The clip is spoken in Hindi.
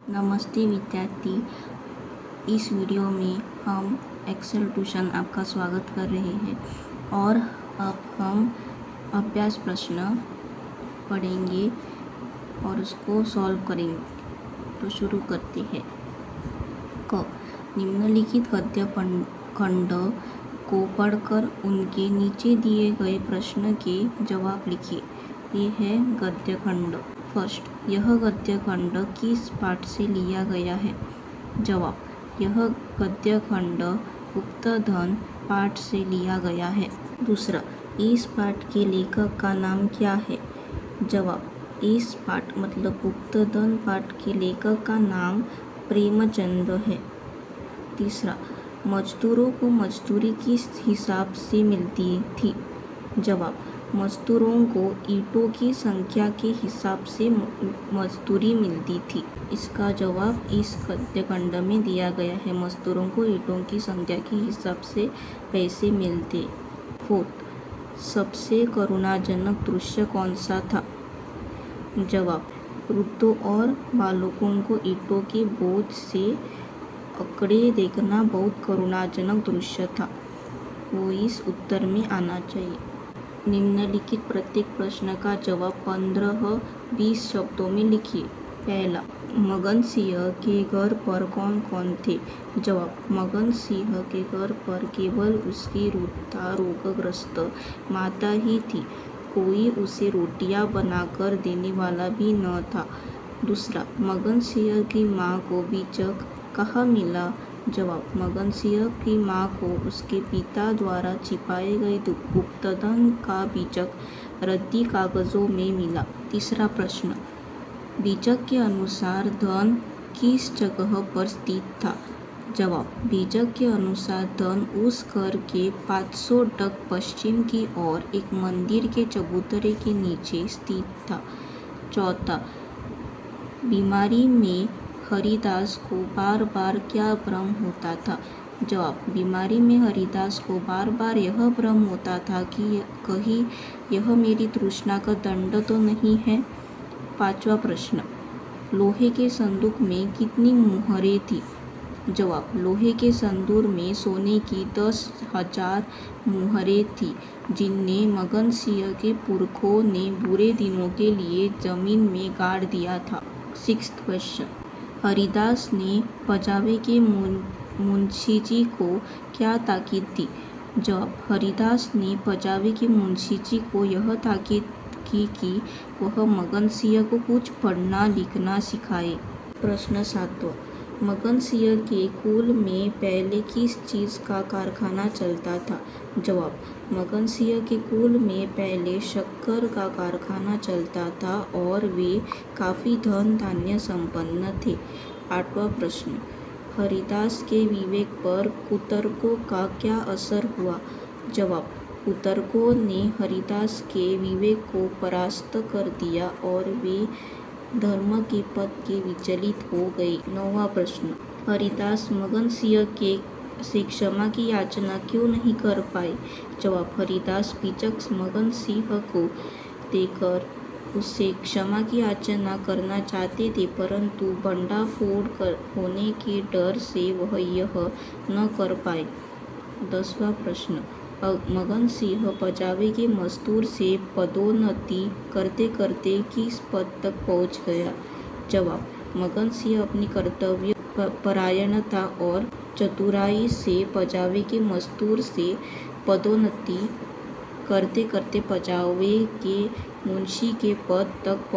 नमस्ते विद्यार्थी। इस वीडियो में हम एक्सेल ट्यूशन आपका स्वागत कर रहे हैं और अब हम अभ्यास प्रश्न पढ़ेंगे और उसको सॉल्व करेंगे। तो शुरू करते हैं। क निम्नलिखित गद्य खंड को पढ़कर उनके नीचे दिए गए प्रश्न के जवाब लिखिए। ये है गद्य खंड। फर्स्ट, यह गद्य खंड किस पाठ से लिया गया है? जवाब, यह गद्य खंड उक्त धन पाठ से लिया गया है। दूसरा, इस पाठ के लेखक का नाम क्या है? जवाब, इस पाठ मतलब उक्त धन पाठ के लेखक का नाम प्रेमचंद है। तीसरा, मजदूरों को मजदूरी किस हिसाब से मिलती थी? जवाब, मजदूरों को ईंटों की संख्या के हिसाब से मजदूरी मिलती थी। इसका जवाब इस गद्य खंड में दिया गया है। मजदूरों को ईंटों की संख्या के हिसाब से पैसे मिलते। फोर्थ, सबसे करुणाजनक दृश्य कौन सा था? जवाब, वृद्धों और बालकों को ईंटों के बोझ से अकड़े देखना बहुत करुणाजनक दृश्य था। वो इस उत्तर में आना चाहिए। निम्नलिखित प्रत्येक प्रश्न का जवाब 15-20 शब्दों में लिखिए। पहला, मगन सिंह के घर पर कौन कौन थे? जवाब, मगन सिंह के घर पर केवल उसकी वृद्धा रोगग्रस्त माता ही थी। कोई उसे रोटियां बनाकर देने वाला भी न था। दूसरा, मगन सिंह की माँ को बीजक कहाँ मिला? जवाब, मगन सिंह की माँ को उसके पिता द्वारा छिपाए गए गुप्तधन का बीजक रद्दी कागजों में मिला। तीसरा प्रश्न, बीजक के अनुसार धन किस जगह पर स्थित था? जवाब, बीजक के अनुसार धन उस घर के 500 डग पश्चिम की ओर एक मंदिर के चबूतरे के नीचे स्थित था। चौथा, बीमारी में हरिदास को बार बार क्या भ्रम होता था? जवाब, बीमारी में हरिदास को बार बार यह भ्रम होता था कि कहीं यह मेरी तृष्णा का दंड तो नहीं है। पांचवा प्रश्न, लोहे के संदूक में कितनी मुहरें थी? जवाब, लोहे के संदूक में सोने की 10,000 मुहरें थी जिन्हें मगन सिंह के पुरखों ने बुरे दिनों के लिए जमीन में गाड़ दिया था। सिक्स्थ क्वेश्चन, हरिदास ने पंजाबे के मुंशी जी को क्या ताकीद दी? जवाब, हरिदास ने पंजाबे के मुंशी जी को यह ताकीद की कि वह मगन सिंह को कुछ पढ़ना लिखना सिखाए। प्रश्न 7वां, मगन सिंह के कुल में पहले किस चीज़ का कारखाना चलता था? जवाब, मगन सिंह के कुल में पहले शक्कर का कारखाना चलता था और वे काफ़ी धन धान्य संपन्न थे। 8वां प्रश्न, हरिदास के विवेक पर कुतर्कों का क्या असर हुआ? जवाब, कुतर्कों ने हरिदास के विवेक को परास्त कर दिया और वे धर्म के पथ के विचलित हो गए। 9वां प्रश्न, हरिदास मगन सिंह से क्षमा की याचना क्यों नहीं कर पाए? जवाब, हरिदास बीजक मगन सिंह को देकर उससे क्षमा की याचना करना चाहते थे, परंतु भंडाफोड़ होने के डर से वह यह न कर पाए। 10वां प्रश्न, मगन सिंह पंजाबे के मजदूर से पदोन्नति करते करते किस पद तक पहुंच गया? जवाब, मगन सिंह अपनी कर्तव्य परायणता और चतुराई से पंजाबे के मजदूर से पदोन्नति करते करते पंजाबे के मुंशी के पद तक